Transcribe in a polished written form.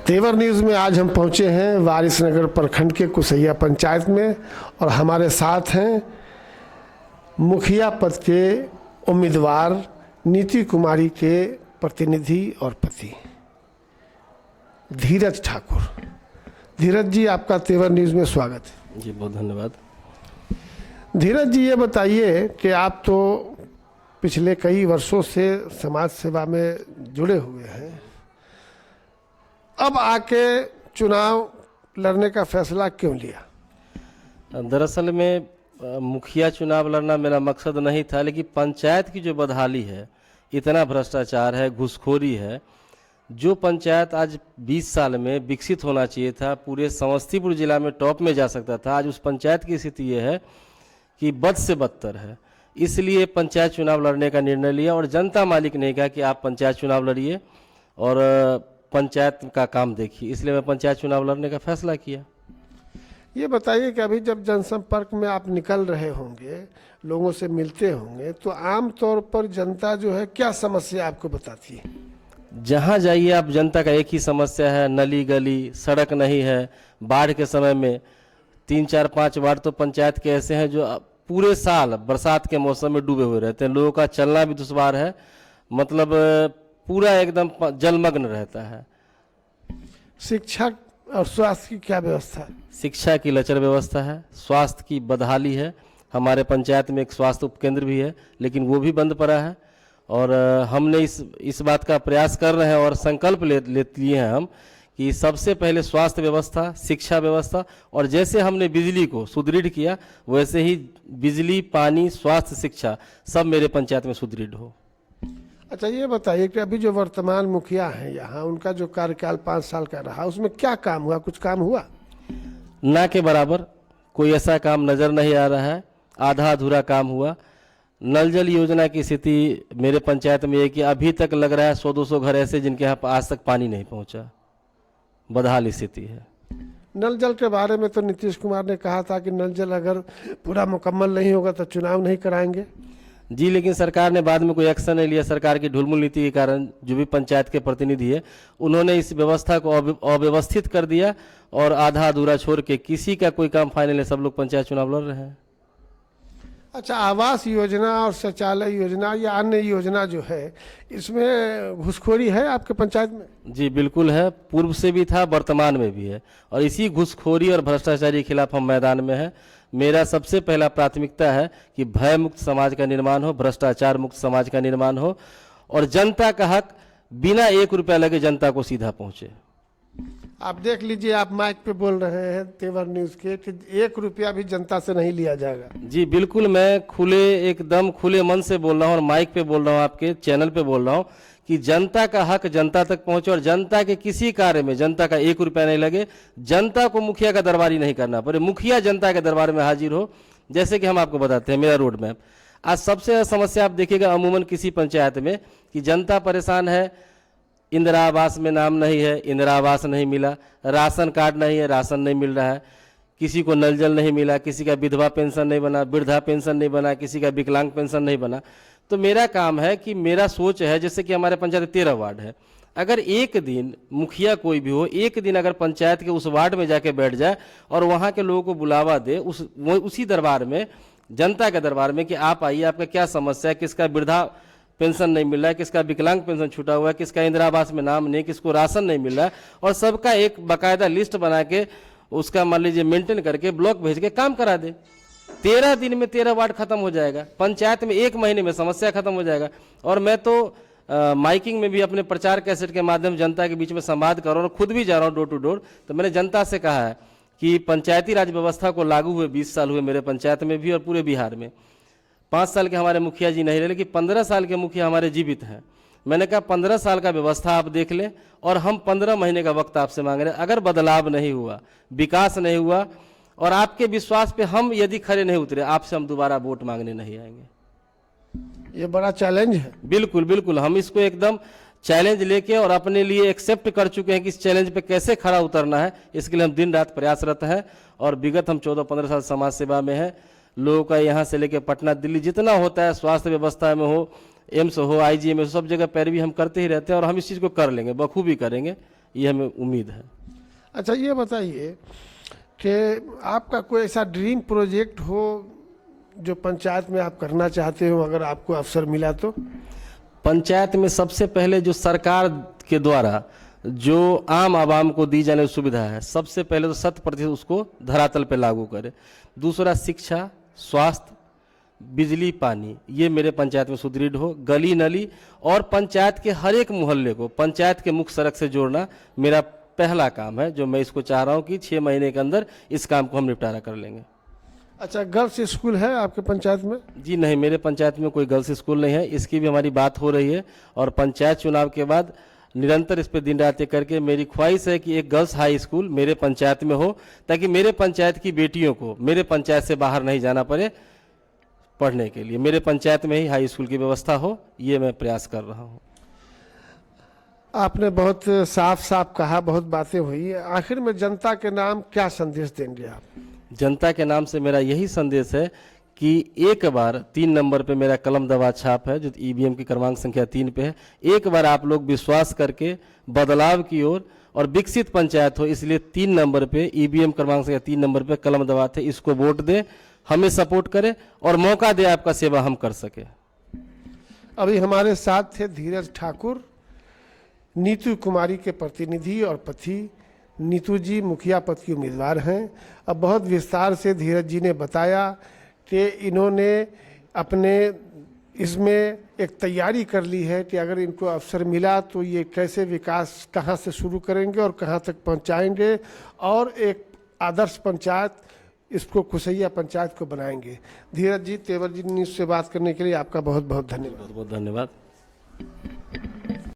तेवर न्यूज़ में आज हम पहुंचे हैं वारिसनगर प्रखंड के कुसैया पंचायत में और हमारे साथ हैं मुखिया पद के उम्मीदवार नीति कुमारी के प्रतिनिधि और पति धीरज ठाकुर। धीरज जी, आपका तेवर न्यूज़ में स्वागत है। जी बहुत धन्यवाद। धीरज जी, ये बताइए कि आप तो पिछले कई वर्षों से समाज सेवा में जुड़े हुए हैं, अब आके चुनाव लड़ने का फैसला क्यों लिया? दरअसल में मुखिया चुनाव लड़ना मेरा मकसद नहीं था, लेकिन पंचायत की जो बदहाली है, इतना भ्रष्टाचार है, घूसखोरी है, जो पंचायत आज 20 साल में विकसित होना चाहिए था, पूरे समस्तीपुर जिला में टॉप में जा सकता था, आज उस पंचायत की स्थिति ये है कि बद से बदतर है। इसलिए पंचायत चुनाव लड़ने का निर्णय लिया और जनता मालिक ने कहा कि आप पंचायत चुनाव लड़िए और पंचायत का काम देखिए, इसलिए मैं पंचायत चुनाव लड़ने का फैसला किया। ये बताइए कि अभी जब जनसंपर्क में आप निकल रहे होंगे, लोगों से मिलते होंगे, तो आम तौर पर जनता जो है क्या समस्या आपको बताती है? जहाँ जाइए आप, जनता का एक ही समस्या है, नली गली, सड़क नहीं है। बाढ़ के समय में 3 4 5 वार्ड तो पंचायत के ऐसे हैं जो पूरे साल बरसात के मौसम में डूबे हुए रहते हैं, लोगों का चलना भी दुश्वार है, मतलब पूरा एकदम जलमग्न रहता है। शिक्षा और स्वास्थ्य की क्या व्यवस्था है? शिक्षा की लचर व्यवस्था है, स्वास्थ्य की बदहाली है। हमारे पंचायत में एक स्वास्थ्य उपकेंद्र भी है, लेकिन वो भी बंद पड़ा है और हमने इस बात का प्रयास कर रहे हैं और संकल्प ले लिए हैं हम कि सबसे पहले स्वास्थ्य व्यवस्था, शिक्षा व्यवस्था, और जैसे हमने बिजली को सुदृढ़ किया वैसे ही बिजली, पानी, स्वास्थ्य, शिक्षा सब मेरे पंचायत में सुदृढ़ हो। अच्छा, ये बताइए कि अभी जो वर्तमान मुखिया हैं यहाँ, उनका जो कार्यकाल 5 साल का रहा, उसमें क्या काम हुआ? कुछ काम हुआ? ना के बराबर कोई ऐसा काम नज़र नहीं आ रहा है, आधा अधूरा काम हुआ। नल जल योजना की स्थिति मेरे पंचायत में है कि अभी तक लग रहा है 100-200 घर ऐसे जिनके यहाँ आज तक पानी नहीं पहुँचा, बदहाल स्थिति है। नल जल के बारे में तो नीतीश कुमार ने कहा था कि नल जल अगर पूरा मुकम्मल नहीं होगा तो चुनाव नहीं कराएंगे। जी, लेकिन सरकार ने बाद में कोई एक्शन नहीं लिया। सरकार की ढुलमुल नीति के कारण जो भी पंचायत के प्रतिनिधि है, उन्होंने इस व्यवस्था को अव्यवस्थित कर दिया और आधा अधूरा छोड़ के किसी का कोई काम फाइनल है, सब लोग पंचायत चुनाव लड़ रहे हैं। अच्छा, आवास योजना और शौचालय योजना या अन्य योजना जो है, इसमें घूसखोरी है आपके पंचायत में? जी बिल्कुल है, पूर्व से भी था, वर्तमान में भी है, और इसी घूसखोरी और भ्रष्टाचारी के खिलाफ हम मैदान में हैं। मेरा सबसे पहला प्राथमिकता है कि भय मुक्त समाज का निर्माण हो, भ्रष्टाचार मुक्त समाज का निर्माण हो और जनता का हक बिना 1 रुपया लगे जनता को सीधा पहुंचे। आप देख लीजिए, आप माइक पे बोल रहे हैं तेवर न्यूज़ के कि 1 रुपया भी जनता से नहीं लिया जाएगा। जी बिल्कुल, मैं एकदम खुले मन से बोल रहा हूँ और माइक पे बोल रहा हूँ, आपके चैनल पे बोल रहा हूँ कि जनता का हक जनता तक पहुंचे और जनता के किसी कार्य में जनता का 1 रुपया नहीं लगे, जनता को मुखिया का दरबारी नहीं करना पड़े, मुखिया जनता के दरबार में हाजिर हो। जैसे कि हम आपको बताते हैं मेरा रोड मैप। आज सबसे समस्या आप देखिएगा अमूमन किसी पंचायत में कि जनता परेशान है, इंदिरा आवास में नाम नहीं है, इंदिरा आवास नहीं मिला, राशन कार्ड नहीं है, राशन नहीं मिल रहा है, किसी को नल जल नहीं मिला, किसी का विधवा पेंशन नहीं बना, वृद्धा पेंशन नहीं बना, किसी का विकलांग पेंशन नहीं बना। तो मेरा काम है कि मेरा सोच है, जैसे कि हमारे पंचायत 13 वार्ड है, अगर एक दिन मुखिया कोई भी हो, एक दिन अगर पंचायत के उस वार्ड में जाके बैठ जाए और वहाँ के लोगों को बुलावा दे उसी दरबार में, जनता के दरबार में, कि आप आइए, आपका क्या समस्या है, किसका वृद्धा पेंशन नहीं मिल रहा है, किसका विकलांग पेंशन छूटा हुआ है, किसका इंदिरा आवास में नाम नहीं, किसको राशन नहीं मिल रहा है, और सबका एक बाकायदा लिस्ट बना के उसका मान लीजिए मेंटेन करके ब्लॉक भेज के काम करा दे। 13 दिन में 13 वार्ड खत्म हो जाएगा, पंचायत में 1 महीने में समस्या खत्म हो जाएगा। और मैं तो माइकिंग में भी अपने प्रचार कैसेट के माध्यम जनता के बीच में संवाद कर रहा हूँ, खुद भी जा रहा हूँ डोर टू डोर। तो मैंने जनता से कहा है कि पंचायती राज व्यवस्था को लागू हुए 20 साल हुए मेरे पंचायत में भी और पूरे बिहार में। 5 साल के हमारे मुखिया जी नहीं रहे, लेकिन 15 साल के मुखिया हमारे जीवित हैं। मैंने कहा 15 साल का व्यवस्था आप देख लें और हम 15 महीने का वक्त आपसे मांग रहे हैं। अगर बदलाव नहीं हुआ, विकास नहीं हुआ और आपके विश्वास पे हम यदि खड़े नहीं उतरे, आपसे हम दोबारा वोट मांगने नहीं आएंगे। ये बड़ा चैलेंज है। बिल्कुल बिल्कुल, हम इसको एकदम चैलेंज लेके और अपने लिए एक्सेप्ट कर चुके हैं कि इस चैलेंज पे कैसे खड़ा उतरना है। इसके लिए हम दिन रात प्रयासरत हैं और विगत हम 14-15 साल समाज सेवा में हैं। लोगों का यहाँ से लेके पटना दिल्ली जितना होता है, स्वास्थ्य व्यवस्था में हो, एम्स हो, IGM, सब जगह पैरवी हम करते ही रहते हैं और हम इस चीज़ को कर लेंगे, बखूबी करेंगे, ये हमें उम्मीद है। अच्छा, ये बताइए कि आपका कोई ऐसा ड्रीम प्रोजेक्ट हो जो पंचायत में आप करना चाहते हो, अगर आपको अवसर मिला तो? पंचायत में सबसे पहले जो सरकार के द्वारा जो आम आवाम को दी जाने की सुविधा है, सबसे पहले तो 100% उसको धरातल पे लागू करें। दूसरा, शिक्षा, स्वास्थ्य, बिजली, पानी, ये मेरे पंचायत में सुदृढ़ हो। गली नली और पंचायत के हर एक मोहल्ले को पंचायत के मुख्य सड़क से जोड़ना मेरा पहला काम है, जो मैं इसको चाह रहा हूँ कि 6 महीने के अंदर इस काम को हम निपटारा कर लेंगे। अच्छा, गर्ल्स स्कूल है आपके पंचायत में? जी नहीं, मेरे पंचायत में कोई गर्ल्स स्कूल नहीं है, इसकी भी हमारी बात हो रही है और पंचायत चुनाव के बाद निरंतर इस पर दिन रात एक करके मेरी ख्वाहिश है कि एक गर्ल्स हाई स्कूल मेरे पंचायत में हो, ताकि मेरे पंचायत की बेटियों को मेरे पंचायत से बाहर नहीं जाना पड़े पढ़ने के लिए, मेरे पंचायत में ही हाई स्कूल की व्यवस्था हो, ये मैं प्रयास कर रहा हूँ। आपने बहुत साफ साफ कहा, बहुत बातें हुई, आखिर में जनता के नाम क्या संदेश देंगे आप? जनता के नाम से मेरा यही संदेश है कि एक बार 3 नंबर पे मेरा कलम दवा छाप है, जो EVM की क्रमांक संख्या 3 पे है, एक बार आप लोग विश्वास करके बदलाव की ओर और विकसित पंचायत हो, इसलिए 3 नंबर पे EVM क्रमांक संख्या 3 नंबर पे कलम दबाते, इसको वोट दें, हमें सपोर्ट करें और मौका दे आपका सेवा हम कर सके। अभी हमारे साथ थे धीरज ठाकुर, नीतू कुमारी के प्रतिनिधि और पति। नीतू जी मुखिया पद की उम्मीदवार हैं। अब बहुत विस्तार से धीरज जी ने बताया कि इन्होंने अपने इसमें एक तैयारी कर ली है कि अगर इनको अवसर मिला तो ये कैसे विकास कहाँ से शुरू करेंगे और कहाँ तक पहुँचाएंगे और एक आदर्श पंचायत, इसको कुसैया पंचायत को बनाएंगे। धीरज जी, तेवर जी न्यूज़ से बात करने के लिए आपका बहुत बहुत धन्यवाद। बहुत बहुत धन्यवाद।